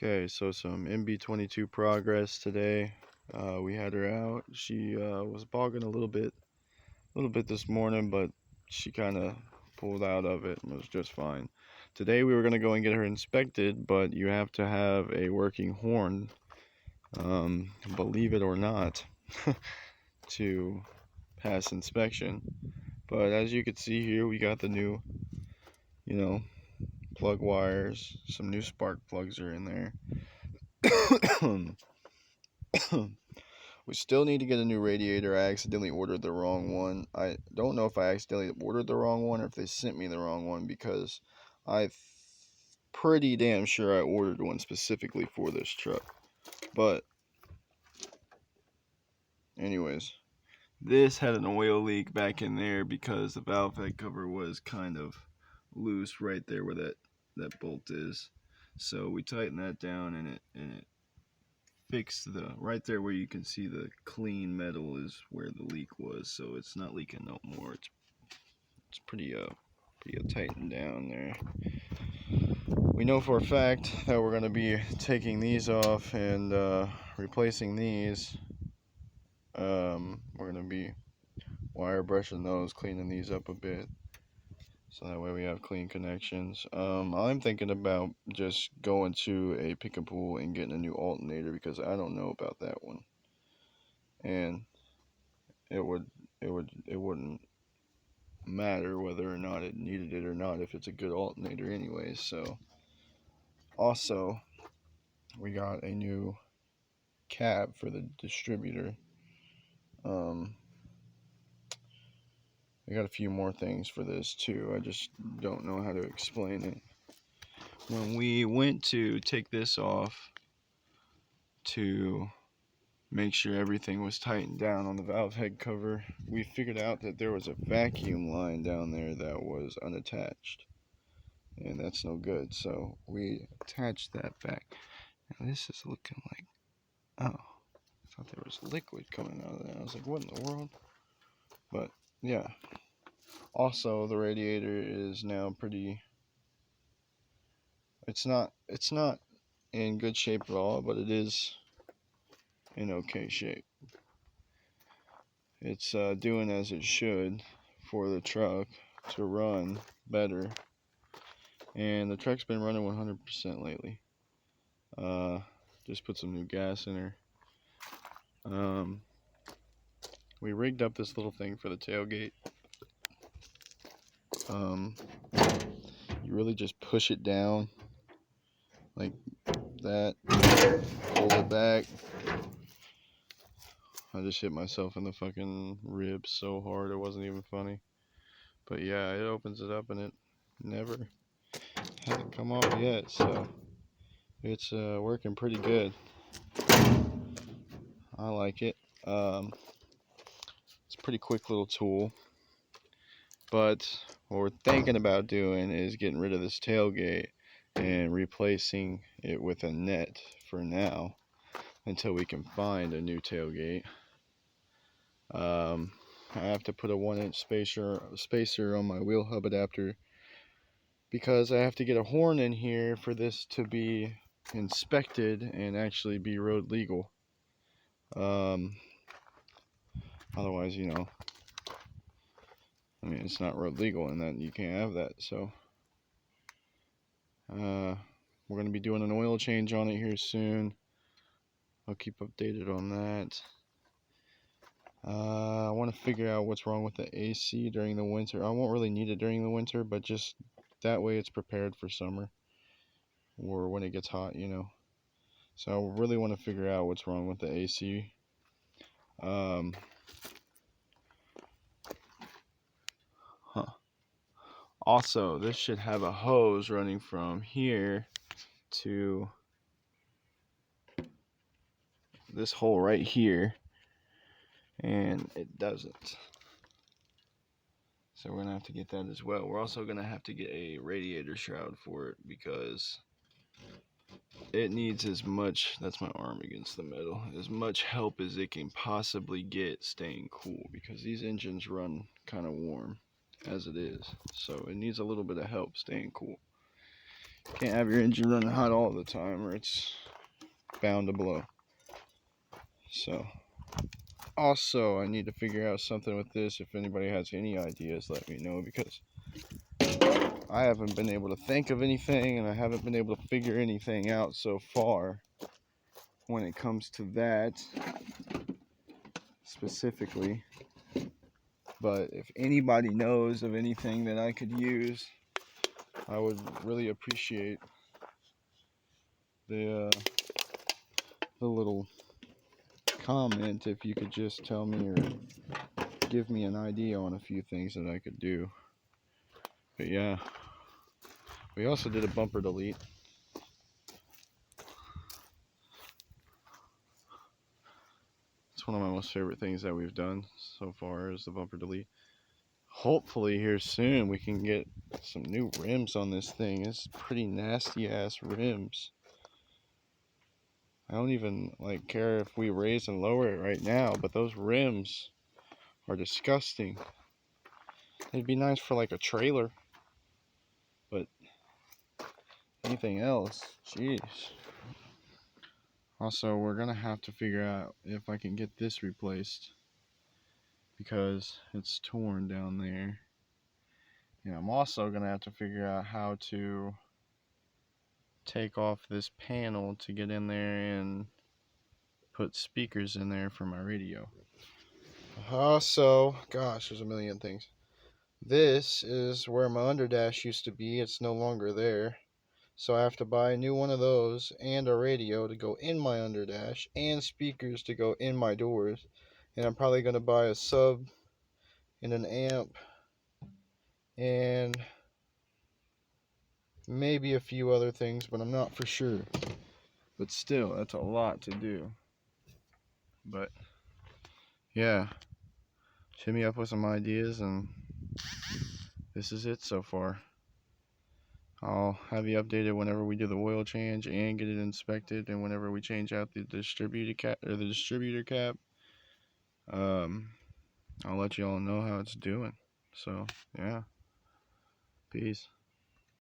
Okay, so some MB22 progress today. We had her out. She was bogging a little bit this morning, but she kind of pulled out of it and was just fine. Today we were gonna go and get her inspected, but you have to have a working horn, believe it or not, to pass inspection. But as you can see here, we got the new, you know, plug wires. Some new spark plugs are in there. We still need to get a new radiator. I accidentally ordered the wrong one. I don't know if I accidentally ordered the wrong one or if they sent me the wrong one, because I'm pretty damn sure I ordered one specifically for this truck. But anyways, this had an oil leak back in there because the valve head cover was kind of loose right there where that bolt is. So we tightened that down, and it fixed the right there where you can see the clean metal is where the leak was, so it's not leaking no more. It's pretty tightened down there. We know for a fact that we're going to be taking these off and replacing these. We're going to be wire brushing those, cleaning these up a bit, so that way we have clean connections. I'm thinking about just going to a pick and pull and getting a new alternator, because I don't know about that one, and it wouldn't matter whether or not it needed it or not if it's a good alternator anyway. So also, we got a new cab for the distributor. I got a few more things for this too. I just don't know how to explain it. When we went to take this off to make sure everything was tightened down on the valve head cover, we figured out that there was a vacuum line down there that was unattached, and that's no good. So we attached that back. Now this is looking like, oh, I thought there was liquid coming out of that. I was like, what in the world? But yeah. Also, the radiator is now pretty. It's not in good shape at all, but it is in okay shape. It's doing as it should for the truck to run better, and the truck's been running 100% lately. Just put some new gas in her. We rigged up this little thing for the tailgate. You really just push it down like that, pull it back. I just hit myself in the fucking ribs so hard it wasn't even funny. But yeah, it opens it up, and it never hasn't come off yet, so it's working pretty good. I like it. It's a pretty quick little tool. But what we're thinking about doing is getting rid of this tailgate and replacing it with a net for now, until we can find a new tailgate. I have to put a 1-inch spacer on my wheel hub adapter, because I have to get a horn in here for this to be inspected and actually be road legal. Otherwise, it's not road legal, and then you can't have that. So we're going to be doing an oil change on it here soon. I'll keep updated on that. I want to figure out what's wrong with the AC during the winter. I won't really need it during the winter, but just that way it's prepared for summer or when it gets hot, So I really want to figure out what's wrong with the AC. Also, this should have a hose running from here to this hole right here, and it doesn't. So we're going to have to get that as well. We're also going to have to get a radiator shroud for it, because it needs as much, that's my arm against the metal, as much help as it can possibly get staying cool, because these engines run kind of warm as it is. So it needs a little bit of help staying cool. Can't have your engine running hot all the time or it's bound to blow. So, also, I need to figure out something with this. If anybody has any ideas, let me know, because I haven't been able to think of anything, and I haven't been able to figure anything out so far when it comes to that specifically. But if anybody knows of anything that I could use, I would really appreciate the little comment. If you could just tell me or give me an idea on a few things that I could do. But yeah, we also did a bumper delete. It's one of my most favorite things that we've done so far is the bumper delete. Hopefully here soon we can get some new rims on this thing. It's pretty nasty ass rims. I don't even care if we raise and lower it right now, but those rims are disgusting. It'd be nice for like a trailer, but anything else, jeez. Also, we're gonna have to figure out if I can get this replaced because it's torn down there. And I'm also gonna have to figure out how to take off this panel to get in there and put speakers in there for my radio. Also, gosh, there's a million things. This is where my underdash used to be. It's no longer there. So I have to buy a new one of those and a radio to go in my underdash and speakers to go in my doors. And I'm probably going to buy a sub and an amp and maybe a few other things, but I'm not for sure. But still, that's a lot to do. But yeah, hit me up with some ideas, and this is it so far. I'll have you updated whenever we do the oil change and get it inspected, and whenever we change out the distributor cap. I'll let you all know how it's doing. So yeah, peace.